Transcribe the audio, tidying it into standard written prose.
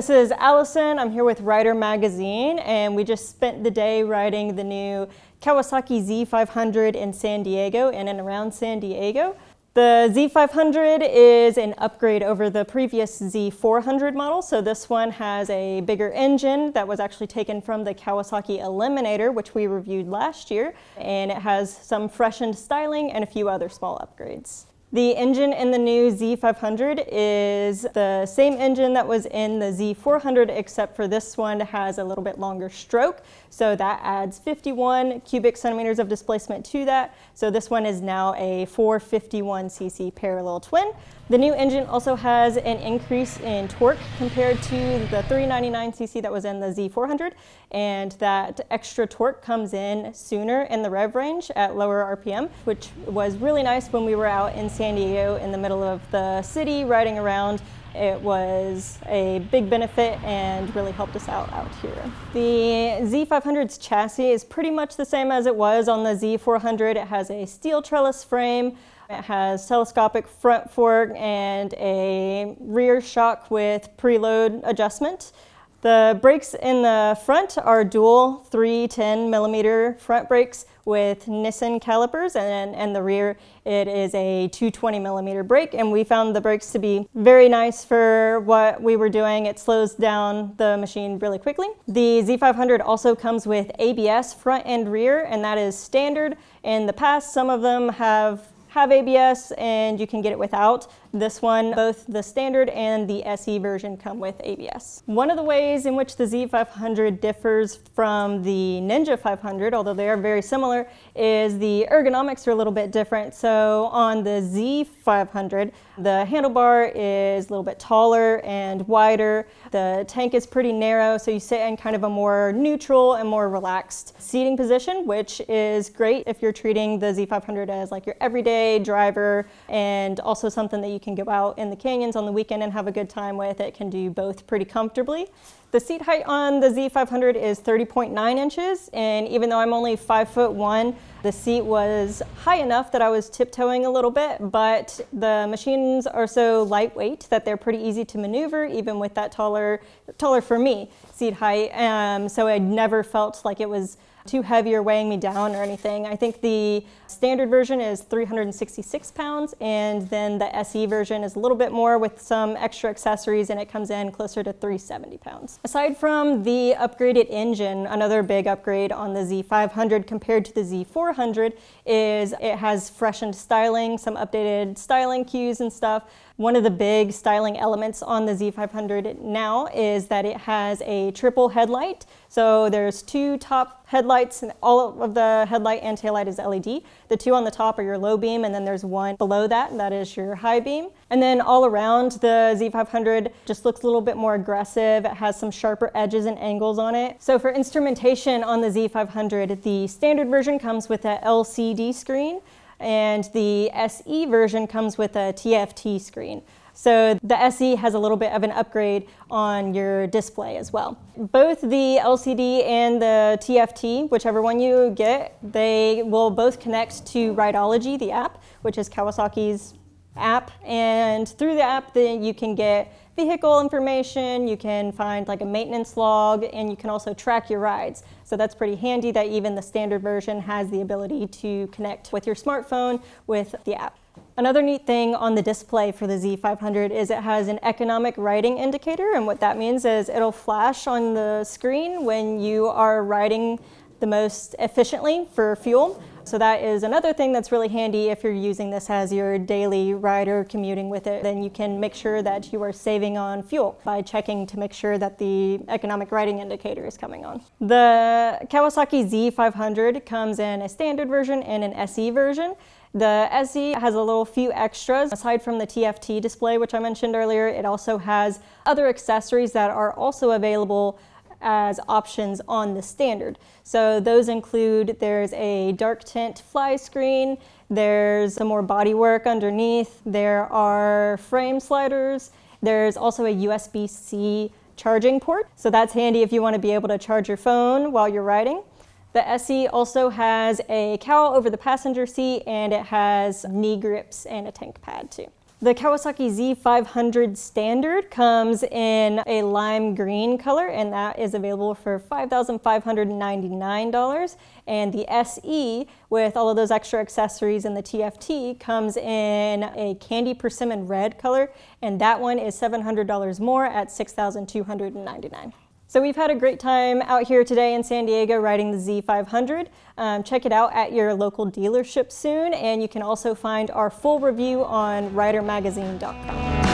this is Allison. I'm here with Rider Magazine, and we just spent the day riding the new Kawasaki Z500 in San Diego, in and around San Diego. The Z500 is an upgrade over the previous Z400 model, so this one has a bigger engine that was actually taken from the Kawasaki Eliminator, which we reviewed last year, and it has some freshened styling and a few other small upgrades. The engine in the new Z500 is the same engine that was in the Z400, except for this one has a little bit longer stroke. So that adds 51 cubic centimeters of displacement to that. So this one is now a 451cc parallel twin. The new engine also has an increase in torque compared to the 399cc that was in the Z400, and that extra torque comes in sooner in the rev range at lower RPM, which was really nice when we were out in San Diego in the middle of the city riding around. It was a big benefit and really helped us out here. The Z500's chassis is pretty much the same as it was on the Z400. It has a steel trellis frame. It has telescopic front fork and a rear shock with preload adjustment. The brakes in the front are dual 310mm front brakes with Nissan calipers, and in the rear it is a 220mm brake, and we found the brakes to be very nice for what we were doing. It slows down the machine really quickly. The Z500 also comes with ABS front and rear, and that is standard. In the past, some of them have ABS and you can get it without. This one, both the standard and the SE version come with ABS. One of the ways in which the Z500 differs from the Ninja 500, although they are very similar, is the ergonomics are a little bit different. So on the Z500, the handlebar is a little bit taller and wider. The tank is pretty narrow, so you sit in kind of a more neutral and more relaxed seating position, which is great if you're treating the Z500 as like your everyday driver, and also something that you can go out in the canyons on the weekend and have a good time with. It can do both pretty comfortably. The seat height on the Z500 is 30.9 inches, and even though I'm only 5'1", the seat was high enough that I was tiptoeing a little bit, but the machines are so lightweight that they're pretty easy to maneuver, even with that taller for me seat height. So I never felt like it was too heavy or weighing me down or anything. I think the standard version is 366 pounds, and then the SE version is a little bit more with some extra accessories, and it comes in closer to 370 pounds. Aside from the upgraded engine, another big upgrade on the Z500 compared to the Z400 is it has freshened styling, some updated styling cues and stuff. One of the big styling elements on the Z500 now is that it has a triple headlight. So there's two top headlights, and all of the headlight and taillight is LED. The two on the top are your low beam, and then there's one below that, and that is your high beam. And then all around, the Z500 just looks a little bit more aggressive. It has some sharper edges and angles on it. So for instrumentation on the Z500, the standard version comes with a LCD screen, and the SE version comes with a TFT screen. So the SE has a little bit of an upgrade on your display as well. Both the LCD and the TFT, whichever one you get, they will both connect to Rideology, the app, which is Kawasaki's app. And through the app, then you can get vehicle information, you can find like a maintenance log, and you can also track your rides. So that's pretty handy that even the standard version has the ability to connect with your smartphone with the app. Another neat thing on the display for the Z500 is it has an economic riding indicator, and what that means is it'll flash on the screen when you are riding the most efficiently for fuel. So that is another thing that's really handy if you're using this as your daily ride or commuting with it. Then you can make sure that you are saving on fuel by checking to make sure that the economic riding indicator is coming on. The Kawasaki Z500 comes in a standard version and an SE version. The SE has a few extras. Aside from the TFT display, which I mentioned earlier, it also has other accessories that are also available as options on the standard. So those include, there's a dark tint fly screen, there's some more bodywork underneath, there are frame sliders, there's also a USB-C charging port. So that's handy if you want to be able to charge your phone while you're riding. The SE also has a cowl over the passenger seat, and it has knee grips and a tank pad too. The Kawasaki Z500 Standard comes in a lime green color, and that is available for $5,599. And the SE, with all of those extra accessories and the TFT, comes in a candy persimmon red color, and that one is $700 more at $6,299. So we've had a great time out here today in San Diego riding the Z500. Check it out at your local dealership soon, and you can also find our full review on ridermagazine.com.